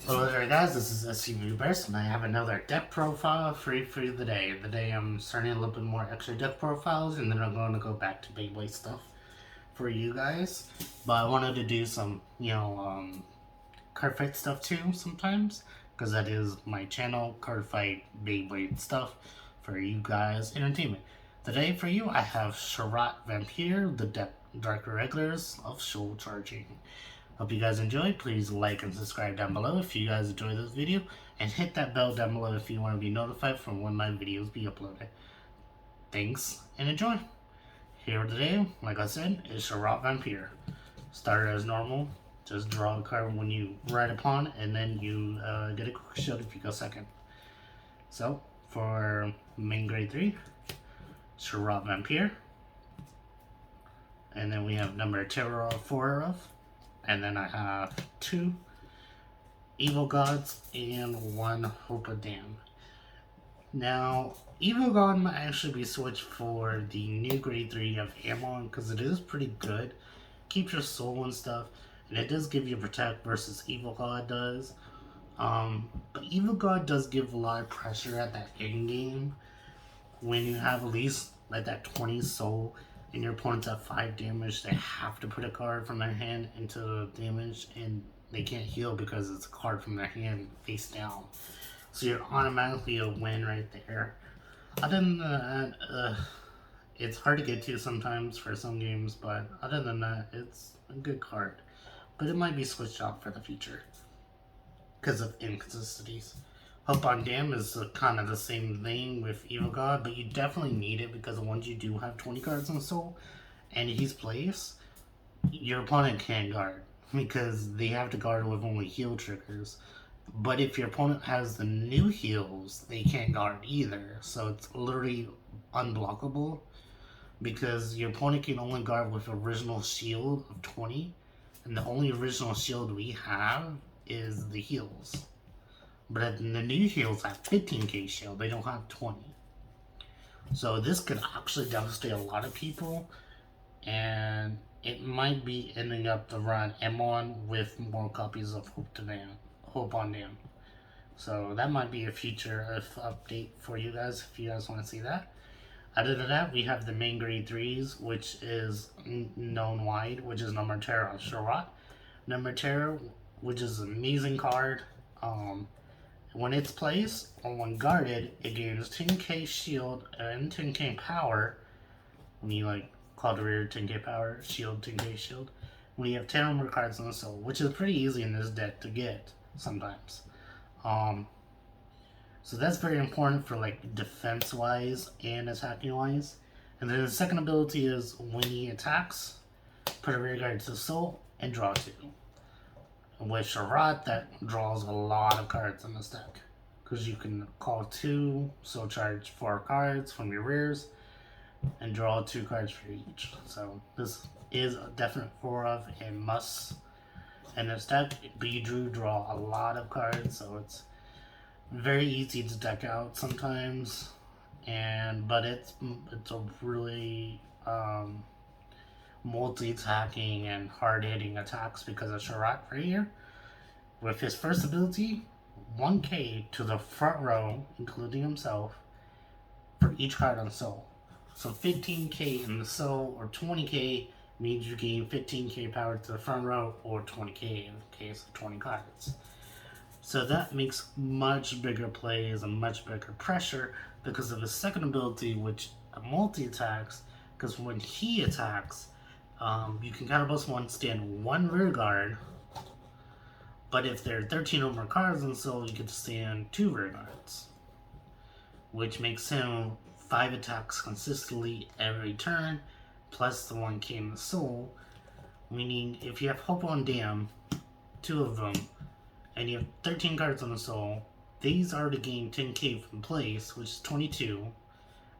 Hello there guys, this is SCV Burst and I have another deck profile for the day. Today I'm starting a little bit more extra deck profiles and then I'm going to go back to Beyblade stuff for you guys. But I wanted to do some, card fight stuff too sometimes, because that is my channel, card fight Beyblade stuff for you guys entertainment. Today for you I have Scharhrot Vampir, the Dark Regulars of Soul Charging. Hope you guys enjoyed. Please like and subscribe down below if you guys enjoyed this video, and hit that bell down below if you want to be notified from when my videos be uploaded. Thanks and enjoy. Here today, like I said, is Scharhrot Vampir. Start as normal. Just draw a card when you ride upon, and then you get a quick shield if you go second. So for main grade 3, Scharhrot Vampir, and then we have number Terror 4 of. And then I have 2 Evil Gods and 1 Hope of Damn. Now, Evil God might actually be switched for the new grade 3 of Amon because it is pretty good. Keeps your soul and stuff. And it does give you protect versus Evil God does. But Evil God does give a lot of pressure at that end game. When you have at least like that 20 soul and your opponent's at 5 damage, they have to put a card from their hand into the damage, and they can't heal because it's a card from their hand face down. So you're automatically a win right there. Other than that, it's hard to get to sometimes for some games, but other than that, it's a good card. But it might be switched out for the future because of inconsistencies. Hope on Damn is kind of the same thing with Evil God, but you definitely need it because once you do have 20 cards in Soul and he's placed, your opponent can't guard because they have to guard with only heal triggers. But if your opponent has the new heals, they can't guard either. So it's literally unblockable because your opponent can only guard with original shield of 20, and the only original shield we have is the heals. But the new heals have 15k shield, they don't have 20. So this could actually devastate a lot of people, and it might be ending up to run M1 with more copies of Hope on Damn. So that might be a future update for you guys if you guys want to see that. Other than that, we have the main grade 3s, which is known wide, which is number Terror of Scharhrot. Number Terror, which is an amazing card. When it's placed or when guarded, it gains 10k shield and 10k power. When you call the rear 10k power, shield 10k shield. When you have 10 or more cards on the soul, which is pretty easy in this deck to get sometimes. So that's very important for defense wise and attacking wise. And then the second ability is when he attacks, put a rear guard to the soul and draw 2. With Scharhrot, that draws a lot of cards in this deck because you can call 2, so charge 4 cards from your rears and draw 2 cards for each. So this is a definite 4 of and must in this deck. But you draw a lot of cards, so it's very easy to deck out sometimes, but it's a really multi-attacking and hard-hitting attacks because of Scharhrot right here. With his first ability, 1k to the front row, including himself, for each card on soul. So 15k in the soul or 20k means you gain 15k power to the front row, or 20k in the case of 20 cards. So that makes much bigger plays and much bigger pressure because of his second ability, which multi-attacks, because when he attacks, you can counterblast 1, stand 1 rear guard, but if there are 13 or more cards in Soul, you can stand 2 rear guards, which makes him 5 attacks consistently every turn, plus the 1k in the Soul, meaning if you have Hope on Damn, 2 of them, and you have 13 cards on the Soul, these are to gain 10k from place, which is 22.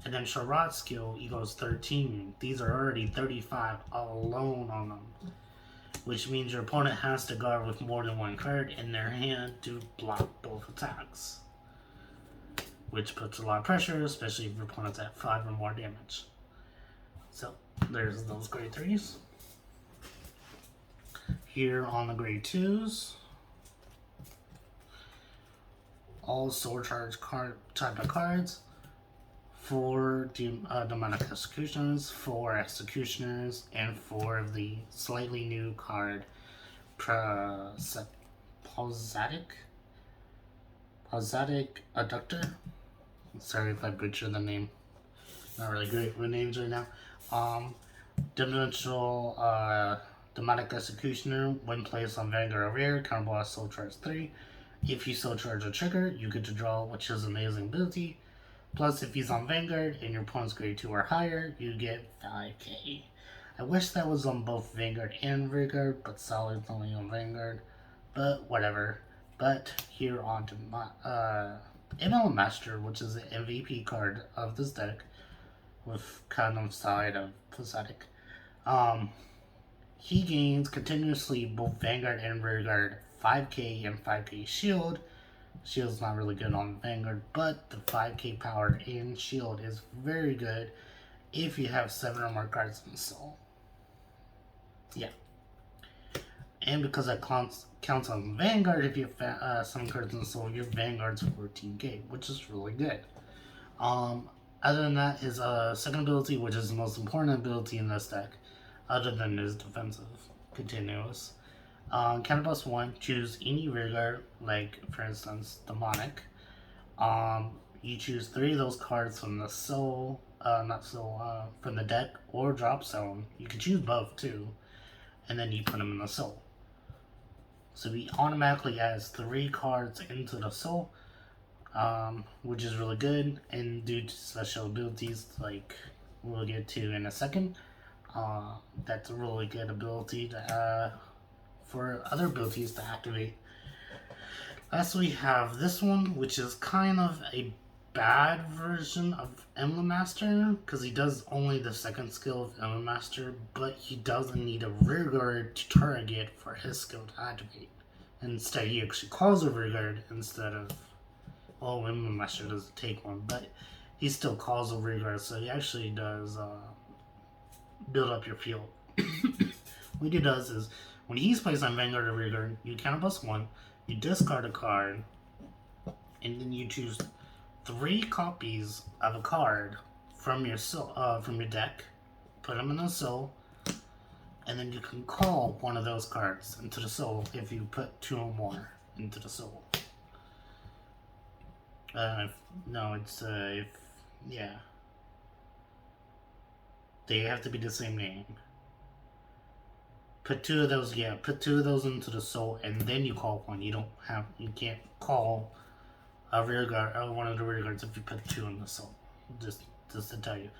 And then Scharhrot's skill equals 13. These are already 35 alone on them. Which means your opponent has to guard with more than 1 card in their hand to block both attacks. Which puts a lot of pressure, especially if your opponent's at 5 or more damage. So, there's those grade 3s. Here on the grade 2s, all soul charge card type of cards, 4 demonic executioners, 4 executioners, and 4 of the slightly new card Pausatic Adductor. Sorry if I butchered the name. Not really great with names right now. Dimensional Demonic Executioner. When placed on Vanguard or Rare, counterblast Soul Charge 3. If you Soul Charge a trigger, you get to draw, which is an amazing ability. Plus, if he's on Vanguard and your opponent's grade 2 or higher, you get 5k. I wish that was on both Vanguard and Vanguard, but Solid's only on Vanguard. But whatever. But here on to my ML Master, which is the MVP card of this deck, with kind of side of Pathetic. He gains continuously both Vanguard and Vanguard 5k and 5k shield. Shield's not really good on Vanguard, but the 5k power in shield is very good if you have 7 or more cards in Soul. Yeah. And because that counts on Vanguard, if you have 7 cards in Soul, your Vanguard's 14k, which is really good. Other than that, his second ability, which is the most important ability in this deck, other than his defensive, continuous. Counterblast 1, choose any rearguard, like for instance, Demonic. You choose 3 of those cards from the Soul, from the deck or drop zone. You can choose both too, and then you put them in the Soul. So he automatically adds 3 cards into the Soul, which is really good, and due to special abilities like we'll get to in a second, that's a really good ability to for other abilities to activate. Last we have this one, which is kind of a bad version of Emblem Master, because he does only the second skill of Emblem Master, but he doesn't need a rearguard to target for his skill to activate. Instead, he actually calls a rearguard instead of, well, Emblem Master doesn't take one, but he still calls a rearguard, so he actually does build up your field. What he does is, when he's placed on Vanguard or Rearguard, you counterblast 1, you discard a card, and then you choose 3 copies of a card from your deck, put them in the Soul, and then you can call one of those cards into the Soul if you put 2 or more into the Soul. They have to be the same name. Put 2 of those into the Soul, and then you call one. You can't call a rearguard or one of the rearguards if you put 2 in the Soul. Just to tell you.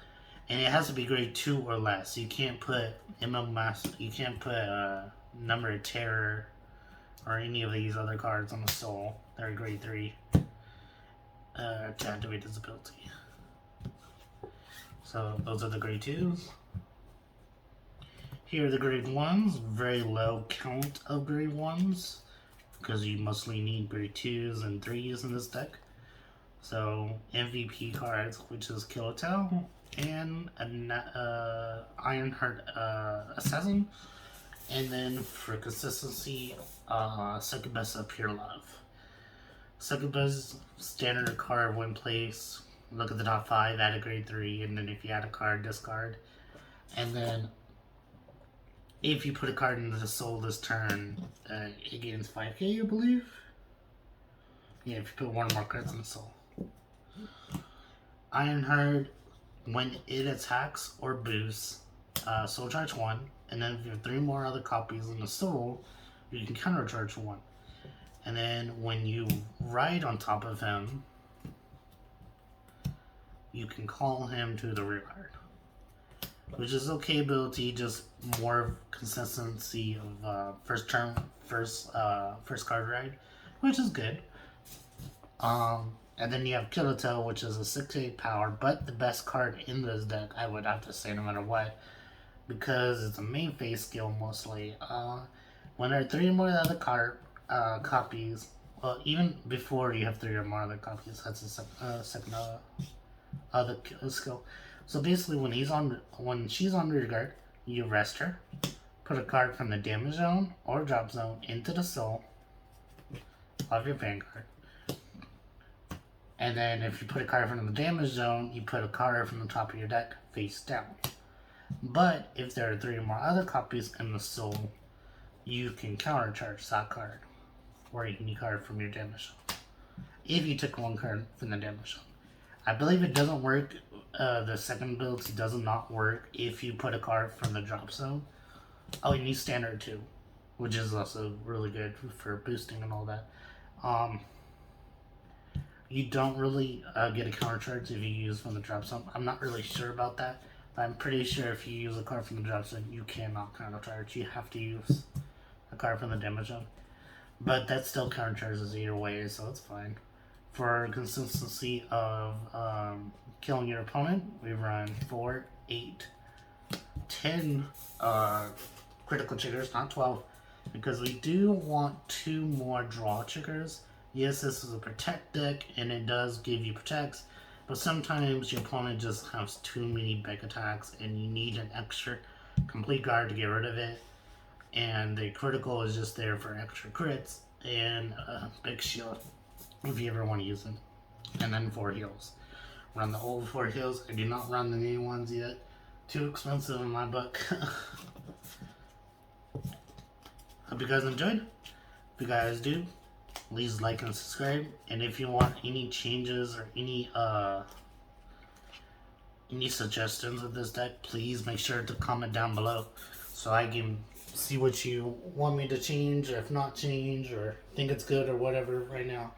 And it has to be grade 2 or less. You can't put you can't put Number of Terror or any of these other cards on the Soul that are grade 3 to activate this ability. So those are the grade 2s. Here are the grade 1s, very low count of grade 1s, because you mostly need grade 2s and 3s in this deck. So MVP cards, which is Kilotel, and Ironheart Assassin, and then for consistency, second best of Pure Love. Second best standard card when placed, look at the top 5, add a grade 3, and then if you add a card, discard. And then if you put a card into the Soul this turn, it gains 5k, I believe. Yeah, if you put 1 or more cards in the Soul. Ironheart, when it attacks or boosts, Soul Charge 1, and then if you have 3 more other copies in the Soul, you can counter charge 1. And then when you ride on top of him, you can call him to the rearguard, which is okay ability, just more consistency of first card ride, which is good. And then you have Kilotel, which is a 6-8 power, but the best card in this deck, I would have to say, no matter what, because it's a main phase skill mostly. When there are 3 or more other copies, well, even before you have 3 or more other copies, that's a second other skill. So basically, when she's on rearguard, you rest her, put a card from the damage zone or drop zone into the Soul of your Vanguard. And then if you put a card from the damage zone, you put a card from the top of your deck face down. But if there are 3 or more other copies in the soul, you can countercharge that card, or any card from your damage zone. If you took 1 card from the damage zone. I believe it doesn't work, the second ability does not work if you put a card from the drop zone. Oh, you need standard too, which is also really good for boosting and all that. You don't really get a countercharge if you use from the drop zone. I'm not really sure about that. I'm pretty sure if you use a card from the drop zone, you cannot countercharge. You have to use a card from the damage zone. But that still countercharges either way, so it's fine. For consistency of killing your opponent, we run 4, 8, 10 critical triggers, not 12, because we do want 2 more draw triggers. Yes, this is a protect deck, and it does give you protects, but sometimes your opponent just has too many big attacks, and you need an extra complete guard to get rid of it. And the critical is just there for extra crits and a big shield if you ever want to use it. And then 4 heals. Run the old 4 heals. I do not run the new ones yet. Too expensive in my book. Hope you guys enjoyed. If you guys do, please like and subscribe. And if you want any changes or any suggestions of this deck, please make sure to comment down below so I can see what you want me to change, or if not change, or think it's good or whatever right now.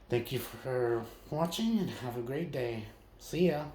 Thank you for watching and have a great day. See ya.